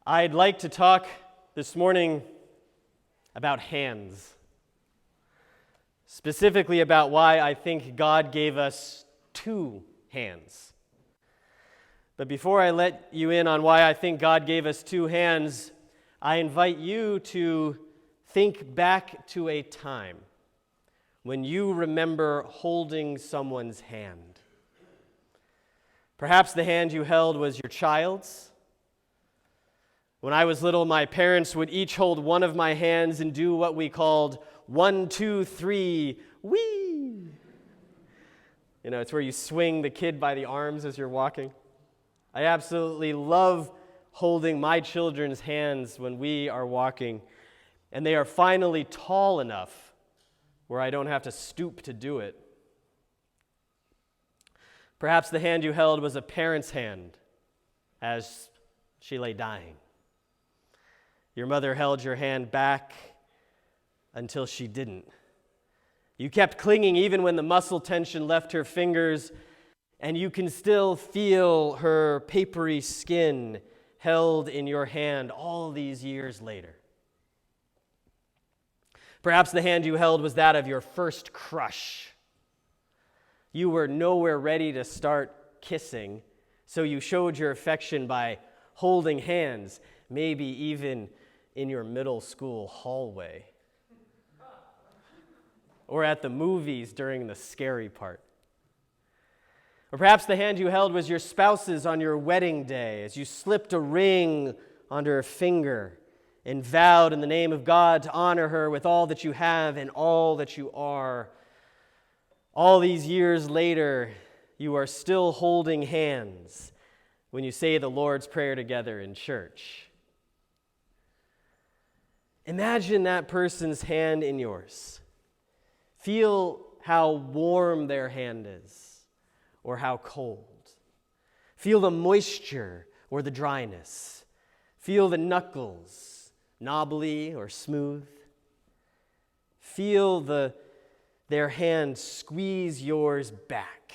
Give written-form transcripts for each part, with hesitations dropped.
I'd like to talk this morning about hands. Specifically about why I think God gave us two hands. But before I let you in on why I think God gave us two hands, I invite you to think back to a time when you remember holding someone's hand. Perhaps the hand you held was your child's. When I was little, my parents would each hold one of my hands and do what we called 1, 2, 3, whee! It's where you swing the kid by the arms as you're walking. I absolutely love holding my children's hands when we are walking, and they are finally tall enough where I don't have to stoop to do it. Perhaps the hand you held was a parent's hand as she lay dying. Your mother held your hand back until she didn't. You kept clinging even when the muscle tension left her fingers, and you can still feel her papery skin held in your hand all these years later. Perhaps the hand you held was that of your first crush. You were nowhere ready to start kissing, so you showed your affection by holding hands, maybe even in your middle school hallway, or at the movies during the scary part. Or perhaps the hand you held was your spouse's on your wedding day as you slipped a ring onto her finger and vowed in the name of God to honor her with all that you have and all that you are. All these years later, you are still holding hands when you say the Lord's Prayer together in church. Imagine that person's hand in yours. Feel how warm their hand is or how cold. Feel the moisture or the dryness. Feel the knuckles, knobbly or smooth. Feel their hand squeeze yours back.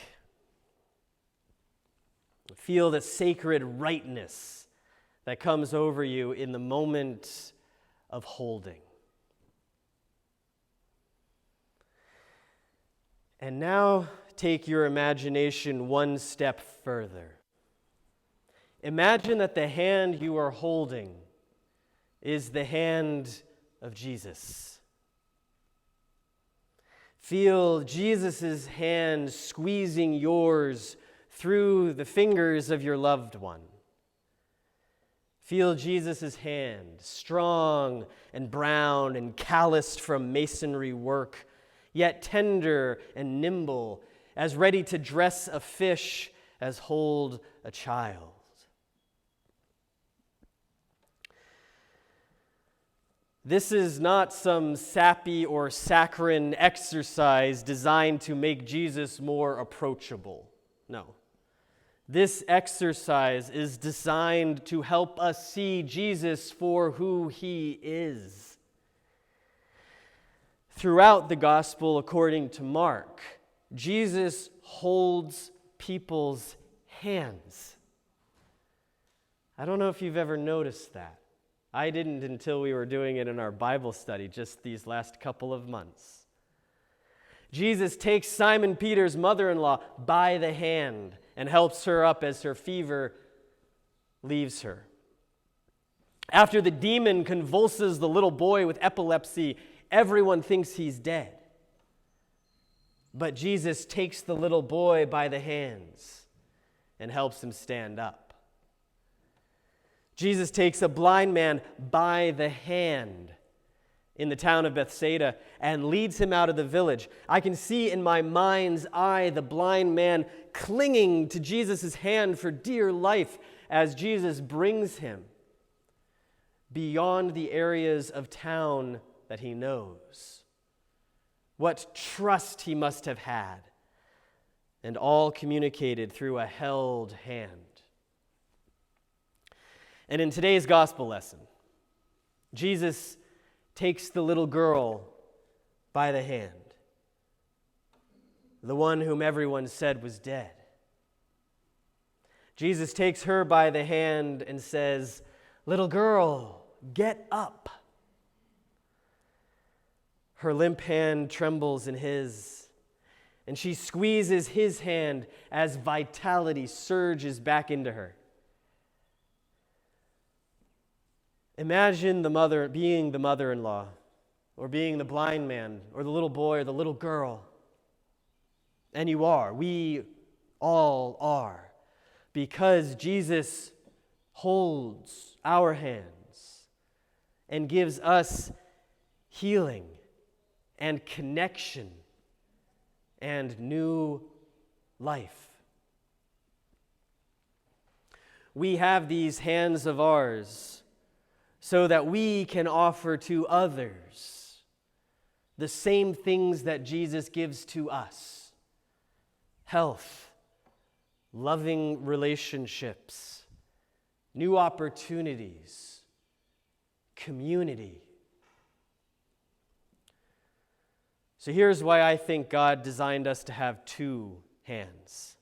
Feel the sacred rightness that comes over you in the moment of holding. And now take your imagination one step further. Imagine that the hand you are holding is the hand of Jesus. Feel Jesus' hand squeezing yours through the fingers of your loved one. Feel Jesus' hand, strong and brown and calloused from masonry work, yet tender and nimble, as ready to dress a fish as hold a child. This is not some sappy or saccharine exercise designed to make Jesus more approachable. No. This exercise is designed to help us see Jesus for who he is. Throughout the gospel, according to Mark, Jesus holds people's hands. I don't know if you've ever noticed that. I didn't until we were doing it in our Bible study just these last couple of months. Jesus takes Simon Peter's mother-in-law by the hand and helps her up as her fever leaves her. After the demon convulses the little boy with epilepsy, everyone thinks he's dead. But Jesus takes the little boy by the hands and helps him stand up. Jesus takes a blind man by the hand in the town of Bethsaida and leads him out of the village. I can see in my mind's eye the blind man clinging to Jesus' hand for dear life as Jesus brings him beyond the areas of town that he knows. What trust he must have had, and all communicated through a held hand. And in today's gospel lesson, Jesus takes the little girl by the hand, the one whom everyone said was dead. Jesus takes her by the hand and says, "Little girl, get up." Her limp hand trembles in his, and she squeezes his hand as vitality surges back into her. Imagine the mother being the mother-in-law, or being the blind man, or the little boy, or the little girl. And you are. We all are. Because Jesus holds our hands and gives us healing and connection and new life. We have these hands of ours so that we can offer to others the same things that Jesus gives to us: health, loving relationships, new opportunities, community. So here's why I think God designed us to have two hands.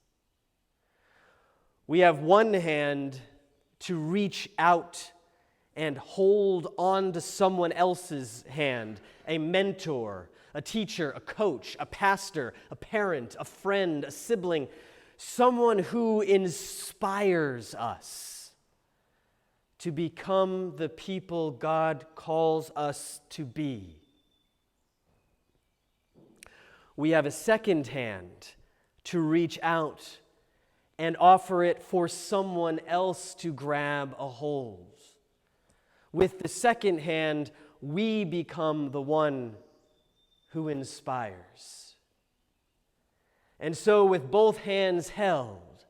We have one hand to reach out and hold on to someone else's hand, a mentor, a teacher, a coach, a pastor, a parent, a friend, a sibling, someone who inspires us to become the people God calls us to be. We have a second hand to reach out and offer it for someone else to grab a hold. With the second hand, we become the one who inspires. And so, with both hands held,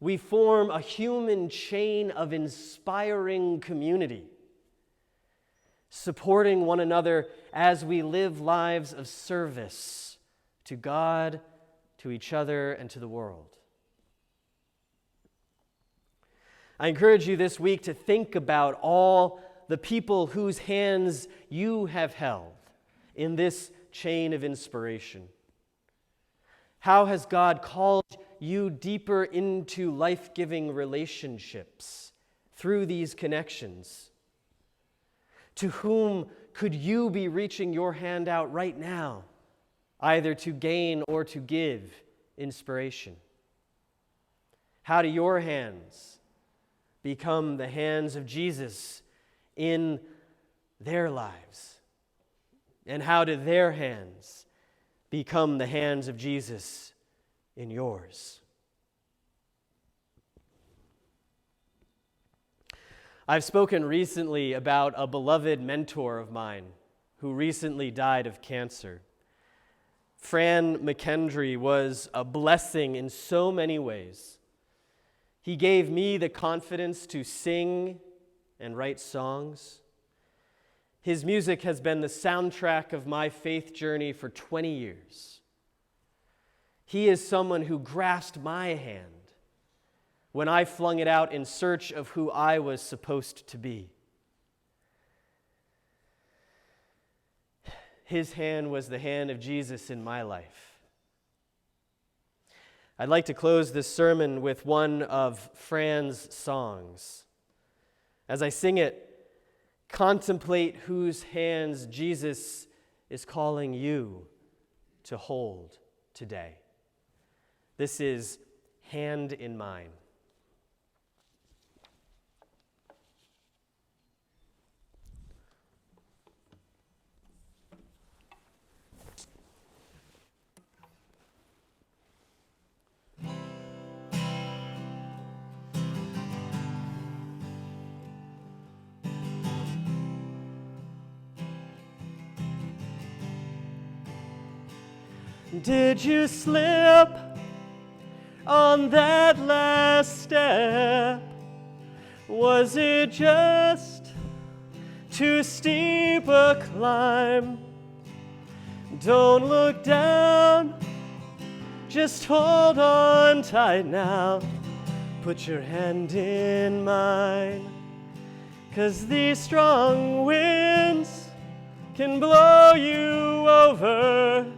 we form a human chain of inspiring community, supporting one another as we live lives of service to God, to each other, and to the world. I encourage you this week to think about all the people whose hands you have held in this chain of inspiration. How has God called you deeper into life-giving relationships through these connections? To whom could you be reaching your hand out right now, either to gain or to give inspiration? How do your hands become the hands of Jesus in their lives? And how do their hands become the hands of Jesus in yours? I've spoken recently about a beloved mentor of mine who recently died of cancer. Fran McKendry was a blessing in so many ways. He gave me the confidence to sing and write songs. His music has been the soundtrack of my faith journey for 20 years. He is someone who grasped my hand when I flung it out in search of who I was supposed to be. His hand was the hand of Jesus in my life. I'd like to close this sermon with one of Fran's songs. As I sing it, contemplate whose hands Jesus is calling you to hold today. This is Hand in Mine. Did you slip on that last step? Was it just too steep a climb? Don't look down, just hold on tight now. Put your hand in mine, 'cause these strong winds can blow you over.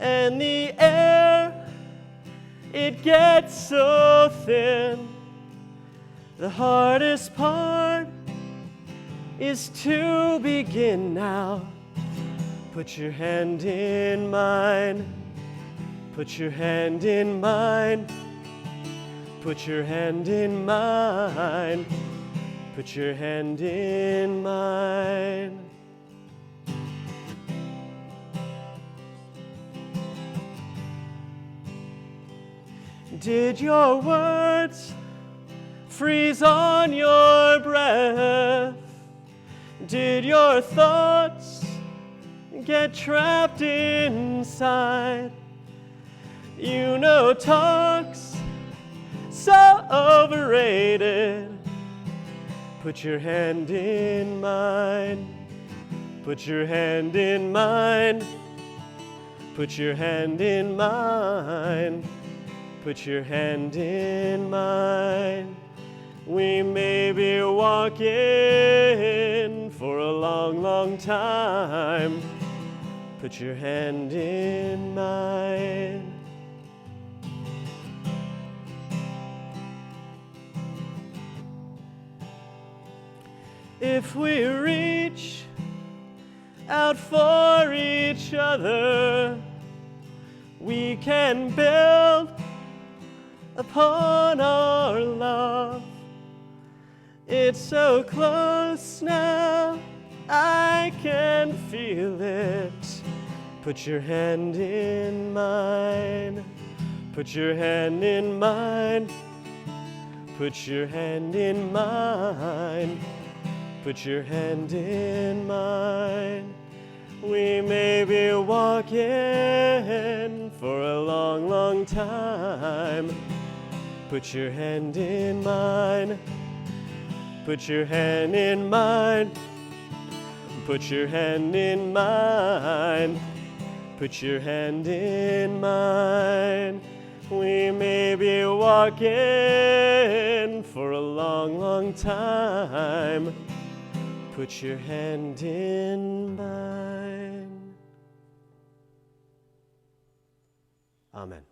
And the air, it gets so thin The hardest part is to begin now. Put your hand in mine. Put your hand in mine. Put your hand in mine. Put your hand in mine. Did your words freeze on your breath? Did your thoughts get trapped inside? You know talk's so overrated. Put your hand in mine. Put your hand in mine. Put your hand in mine. Put your hand in mine. We may be walking for a long, long time. Put your hand in mine. If we reach out for each other, we can build upon our love. It's so close now, I can feel it. Put your hand in mine. Put your hand in mine. Put your hand in mine. Put your hand in mine. We may be walking for a long, long time. Put your hand in mine. Put your hand in mine. Put your hand in mine. Put your hand in mine. We may be walking for a long, long time. Put your hand in mine. Amen.